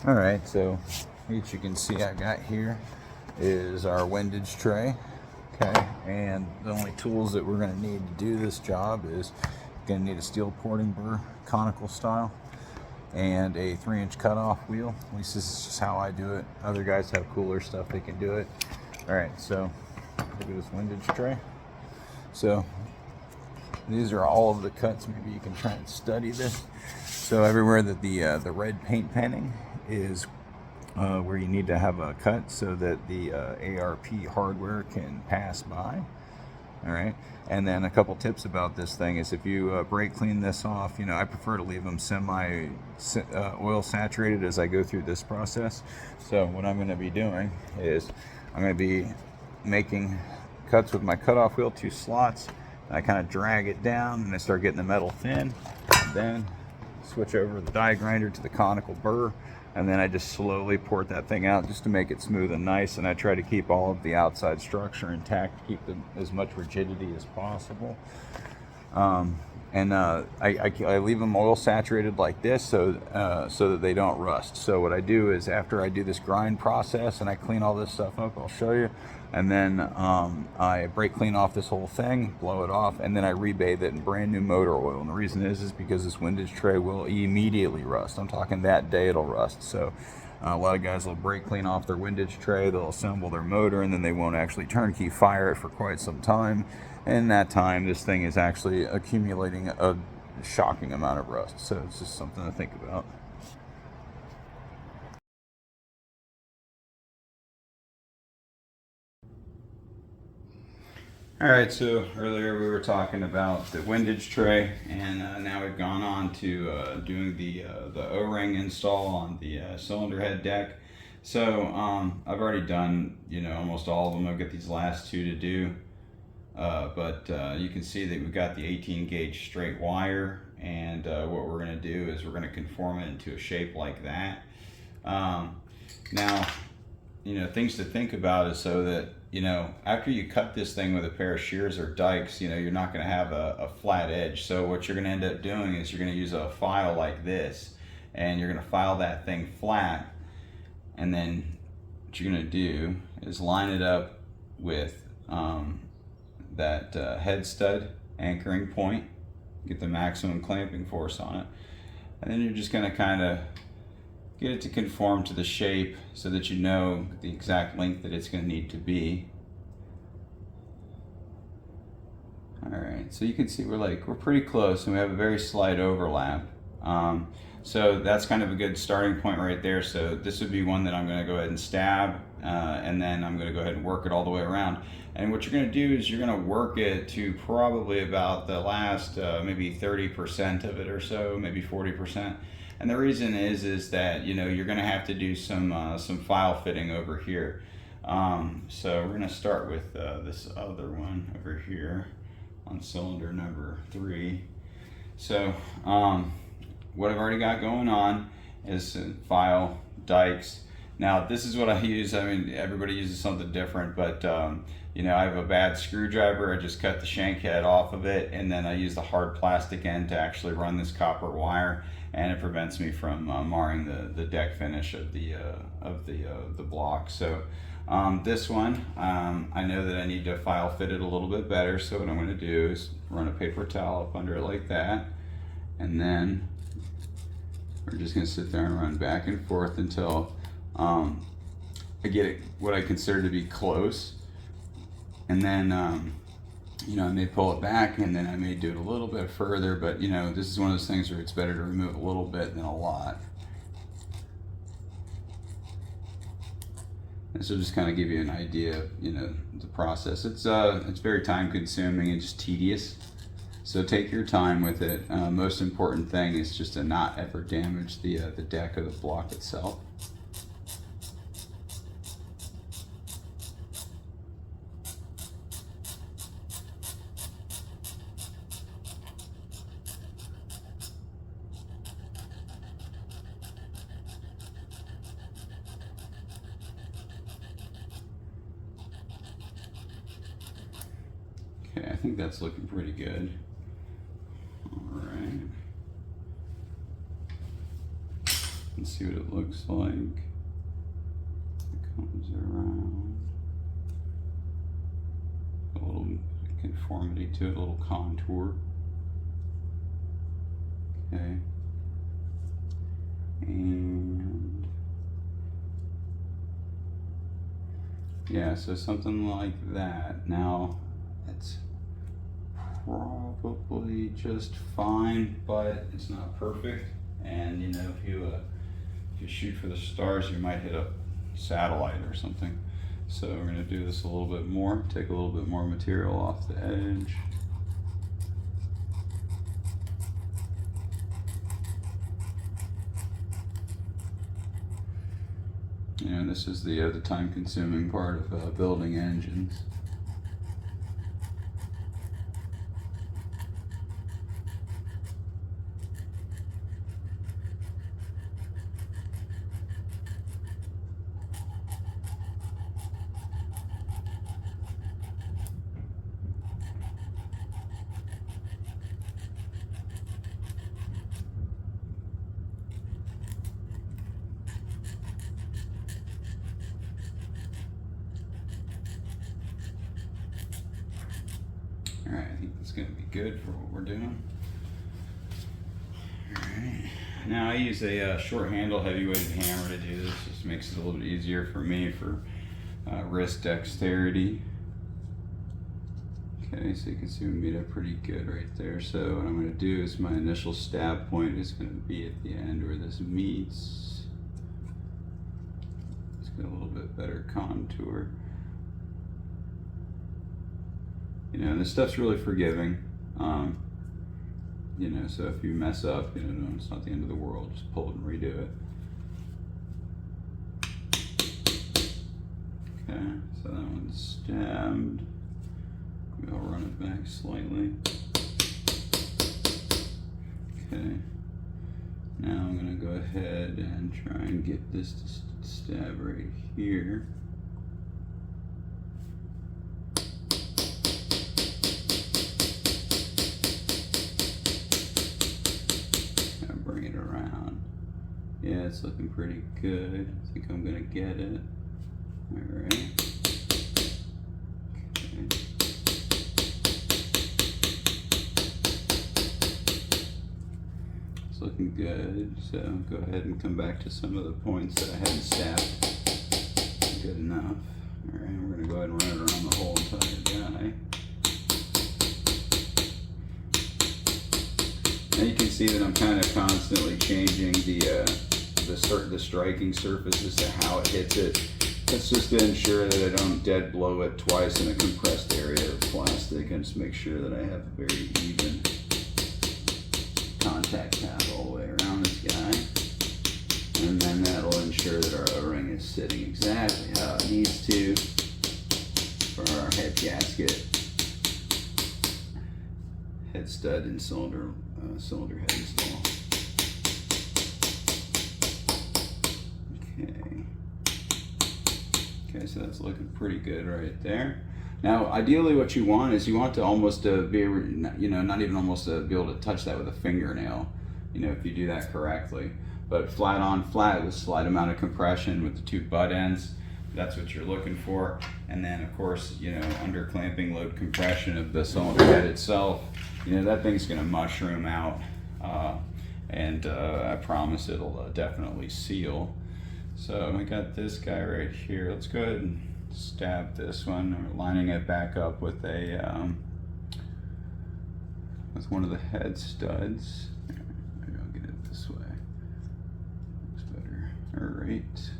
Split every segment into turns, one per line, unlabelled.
All right, so as you can see, I got here is our windage tray. Okay, and the only tools that we're going to need to do this job is going to need a steel porting burr, conical style, and a 3-inch cutoff wheel. At least this is just how I do it. Other guys have cooler stuff, they can do it. All right, so look at this windage tray. So these are all of the cuts. Maybe you can try and study this. So everywhere that the red paint penning is where you need to have a cut so that the ARP hardware can pass by. All right, and then a couple tips about this thing is if you brake clean this off, I prefer to leave them semi oil saturated as I go through this process. So what I'm going to be doing is I'm going to be making cuts with my cutoff wheel, 2 slots. I kind of drag it down and I start getting the metal thin, and then switch over the die grinder to the conical burr, and then I just slowly port that thing out just to make it smooth and nice, and I try to keep all of the outside structure intact, keep as much rigidity as possible. I leave them oil saturated like this so that they don't rust. So what I do is after I do this grind process and I clean all this stuff up, I'll show you, and then I brake clean off this whole thing, blow it off, and then I rebathe it in brand new motor oil. And the reason is because this windage tray will immediately rust. I'm talking that day it'll rust. So a lot of guys will brake clean off their windage tray, they'll assemble their motor, and then they won't actually turnkey fire it for quite some time. And in that time, this thing is actually accumulating a shocking amount of rust. So it's just something to think about. All right, so earlier we were talking about the windage tray, and now we've gone on to doing the O-ring install on the cylinder head deck. So I've already done almost all of them. I've got these last 2 to do, but you can see that we've got the 18 gauge straight wire, and what we're going to do is we're going to conform it into a shape like that. Now, things to think about is so that after you cut this thing with a pair of shears or dikes, you're not going to have a flat edge. So what you're going to end up doing is you're going to use a file like this, and you're going to file that thing flat, and then what you're going to do is line it up with that head stud anchoring point, get the maximum clamping force on it, and then you're just going to kind of get it to conform to the shape so that you know the exact length that it's going to need to be. All right, so you can see we're pretty close, and we have a very slight overlap. So that's kind of a good starting point right there. So this would be one that I'm going to go ahead and stab, and then I'm going to go ahead and work it all the way around. And what you're going to do is you're going to work it to probably about the last maybe 30% of it or so, maybe 40%. And the reason is that you're going to have to do some file fitting over here. So we're going to start with this other one over here on cylinder number 3. So what I've already got going on is file dikes. Now this is what I use. I mean, everybody uses something different, but I have a bad screwdriver. I just cut the shank head off of it, and then I use the hard plastic end to actually run this copper wire, and it prevents me from marring the deck finish of the block. So this one, I know that I need to file fit it a little bit better. So what I'm going to do is run a paper towel up under it like that, and then we're just going to sit there and run back and forth until I get it what I consider to be close. And then I may pull it back, and then I may do it a little bit further, but this is one of those things where it's better to remove a little bit than a lot. This will just kind of give you an idea of the process. It's very time consuming and just tedious, so take your time with it. Most important thing is just to not ever damage the deck or the block itself. Okay, I think that's looking pretty good. All right. and see what it looks like. It comes around. A little conformity to it, a little contour. Okay. And yeah, so something like that. Now, it's probably just fine, but it's not perfect. And you know, if you shoot for the stars, you might hit a satellite or something. So we're going to do this a little bit more, take a little bit more material off the edge. You know, this is the time-consuming part of building engines. All right, I think that's going to be good for what we're doing. All right, now I use a short handle heavy-weighted hammer to do this. Just makes it a little bit easier for me for wrist dexterity. Okay, so you can see we made up pretty good right there. So what I'm going to do is my initial stab point is going to be at the end where this meets. Let's get a little bit better contour. You know, this stuff's really forgiving. You know, so if you mess up, you know, it's not the end of the world. Just pull it and redo it. Okay, so that one's stabbed. Maybe I'll run it back slightly. Okay. Now I'm going to go ahead and try and get this to stab right here. Bring it around. Yeah, it's looking pretty good. I think I'm gonna get it. All right. Okay. It's looking good. So go ahead and come back to some of the points that I hadn't stabbed. Good enough. All right, we're gonna go ahead and run it around the whole entire guy. Now you can see that I'm kind of constantly changing the striking surface as to how it hits it. That's just to ensure that I don't dead blow it twice in a compressed area of plastic, and just make sure that I have a very even contact path all the way around this guy. And then that'll ensure that our O-ring is sitting exactly how it needs to for our head gasket, head stud, and cylinder head install. Okay, so that's looking pretty good right there. Now, ideally, what you want is you want to almost be able, you know, not even almost be able to touch that with a fingernail, you know, if you do that correctly. But flat on flat with slight amount of compression with the two butt ends, that's what you're looking for. And then, of course, you know, under clamping load compression of the cylinder head itself, you know, that thing's going to mushroom out, and I promise it'll definitely seal. So we got this guy right here. Let's go ahead and stab this one. We're lining it back up with a with one of the head studs. Maybe I'll get it this way. Looks better. All right. So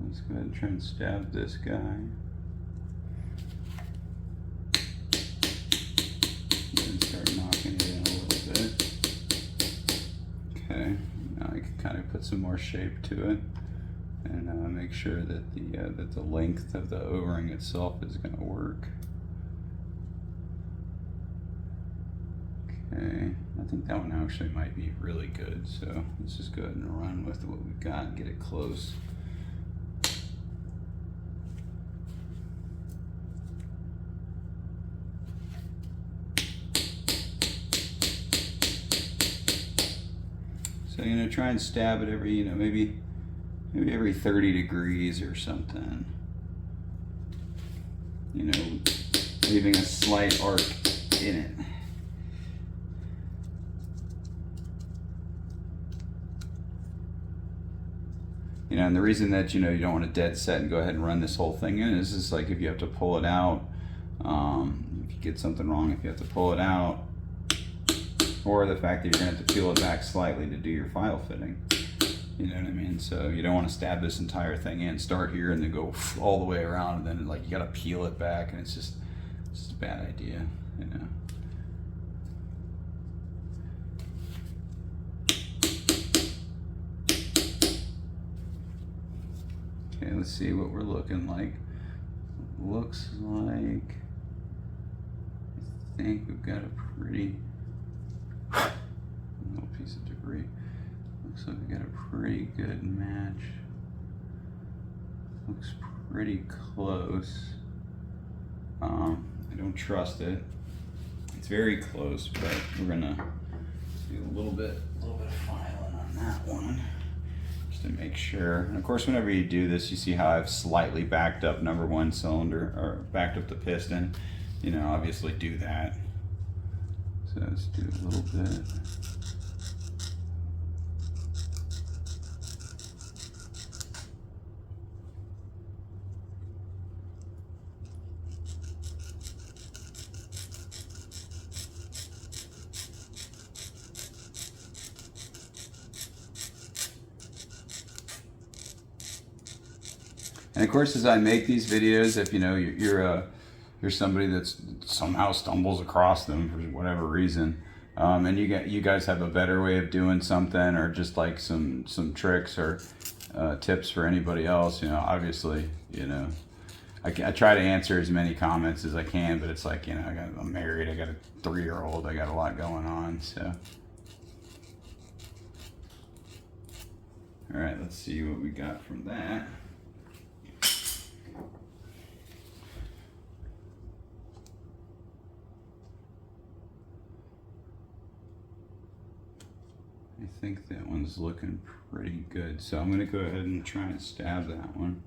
let's go ahead and try and stab this guy. And start knocking it in a little bit. Okay. Now I can kind of put some more shape to it, and make sure that the length of the O-ring itself is going to work. Okay, I think that one actually might be really good. So let's just go ahead and run with what we've got and get it close. So, you know, try and stab it every, you know, maybe every 30 degrees or something. You know, leaving a slight arc in it. You know, and the reason that, you know, you don't want to dead set and go ahead and run this whole thing in is just like if you have to pull it out, if you get something wrong, if you have to pull it out, or the fact that you're going to have to peel it back slightly to do your file fitting. You know what I mean? So you don't want to stab this entire thing in, start here and then go all the way around, and then like you got to peel it back, and it's just a bad idea, you know. Okay, let's see what we're looking like. Looks like, I think we've got a pretty little piece of debris. Looks like we got a pretty good match. Looks pretty close. I don't trust it. It's very close, but we're gonna do a little bit of filing on that one just to make sure. And of course, whenever you do this, you see how I've slightly backed up number one cylinder, or backed up the piston. You know, obviously do that. So let's do a little bit. And of course, as I make these videos, if you know you're somebody that somehow stumbles across them for whatever reason, and you guys have a better way of doing something, or just like some tricks or tips for anybody else, you know, obviously, you know, I try to answer as many comments as I can, but it's like, you know, I'm married, I got a 3-year-old, I got a lot going on, so. All right, let's see what we got from that. I think that one's looking pretty good. So I'm going to go ahead and try and stab that one.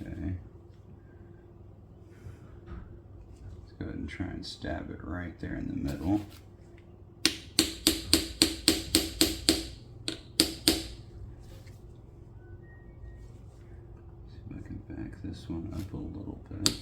Okay. Let's go ahead and try and stab it right there in the middle. Back this one up a little bit.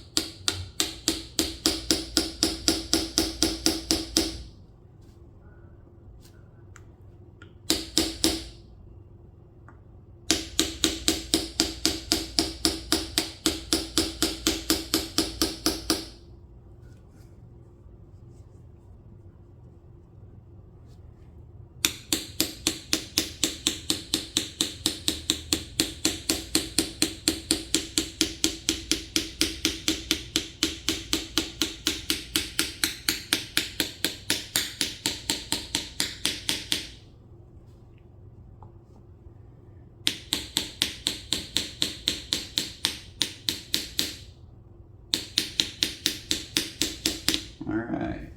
All right,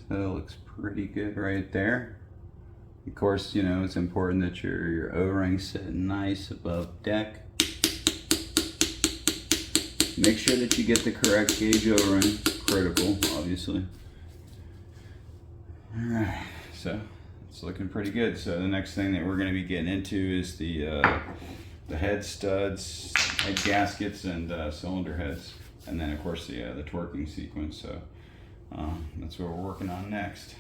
so it looks pretty good right there. Of course, you know, it's important that your O-ring's sitting nice above deck. Make sure that you get the correct gauge O-ring, critical, obviously. All right, so it's looking pretty good. So the next thing that we're going to be getting into is the head studs, head gaskets, and cylinder heads. And then, of course, the torquing sequence. So that's what we're working on next.